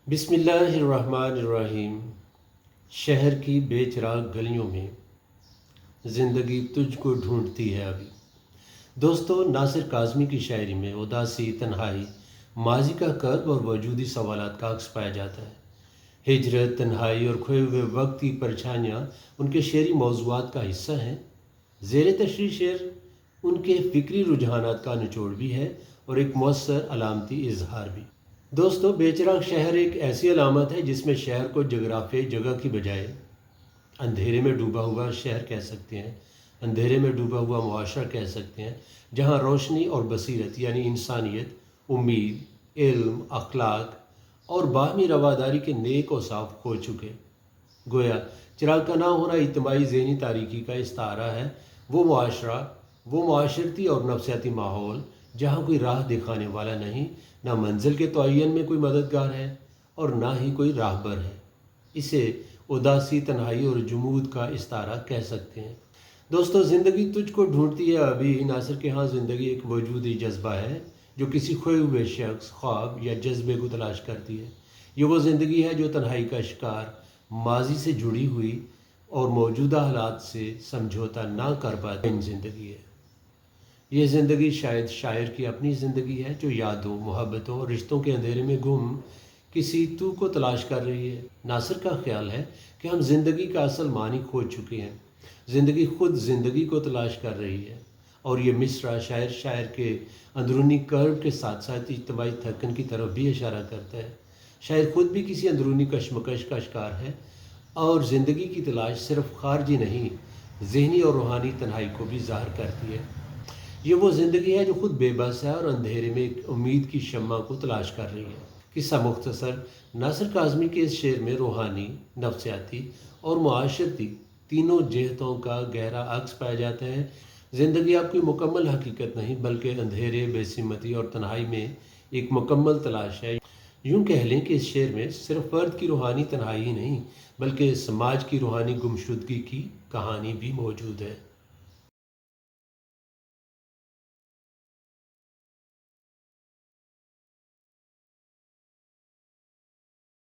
बिस्मिल्लाहिर्रहमानिर्रहीम। शहर की बेचिराग गलियों में ज़िंदगी तुझको ढूंढती है अभी। दोस्तों, नासिर काज़मी की शायरी में उदासी, तन्हाई, माजी का कर्ब और वजूदी सवालात का अक्स पाया जाता है। हिजरत, तन्हाई और खोए हुए वक्त की परछाइयाँ उनके शेरी मौज़ूआत का हिस्सा हैं। ज़ेर तशरीह शेर उनके फ़िक्री रुझानात का निचोड़ भी है और एक मौसर अलामती इजहार भी। दोस्तों, बेचिराग शहर एक ऐसी अलामत है जिसमें शहर को जगराफे जगह की बजाय अंधेरे में डूबा हुआ शहर कह सकते हैं, अंधेरे में डूबा हुआ मुआशरा कह सकते हैं, जहां रोशनी और बसीरत यानी इंसानियत, उम्मीद, इल्म, अखलाक और बाहमी रवादारी के नेक और साफ खो चुके। गोया चिराग का ना होना इज्तिमाई ज़हनी तारीकी का इस्तारा है। वो मुआशरा, वो माशरती और नफसियाती माहौल जहाँ कोई राह दिखाने वाला नहीं, ना मंजिल के तयन में कोई मददगार है और ना ही कोई राहबर है। इसे उदासी, तन्हाई और जुमूद का इस्तारा कह सकते हैं। दोस्तों, ज़िंदगी तुझको ढूंढती है अभी। नासिर के यहाँ ज़िंदगी एक वजूदी जज्बा है जो किसी खोए हुए शख्स, ख्वाब या जज्बे को तलाश करती है। ये वो ज़िंदगी है जो तन्हाई का शिकार, माजी से जुड़ी हुई और मौजूदा हालात से समझौता ना कर पाती ज़िंदगी है। ये ज़िंदगी शायद शायर की अपनी ज़िंदगी है जो यादों, मोहब्बतों और रिश्तों के अंधेरे में गुम किसी तू को तलाश कर रही है। नासिर का ख्याल है कि हम ज़िंदगी का असल मानी खो चुके हैं। ज़िंदगी खुद ज़िंदगी को तलाश कर रही है। और ये मिसरा शायर के अंदरूनी कर्व के साथ साथ इज्तिमाई थकन की तरफ भी इशारा करता है। शायर खुद भी किसी अंदरूनी कशमकश का शिकार है और ज़िंदगी की तलाश सिर्फ खारजी नहीं, ज़हनी और रूहानी तन्हाई को भी ज़ाहिर करती है। ये वो ज़िंदगी है जो खुद बेबस है और अंधेरे में एक उम्मीद की शम्मा को तलाश कर रही है। किस्सा मुख्तसर, नासिर काज़मी के इस शेर में रूहानी, नफसियाती और मुआशरती तीनों जहतों का गहरा अक्स पाया जाता है। ज़िंदगी आपकी मुकम्मल हकीकत नहीं बल्कि अंधेरे, बेसिमती और तन्हाई में एक मुकम्मल तलाश है। यूँ कह लें कि इस शेर में सिर्फ फ़र्द की रूहानी तन्हाई ही नहीं बल्कि समाज की रूहानी गुमशुदगी की कहानी भी मौजूद है।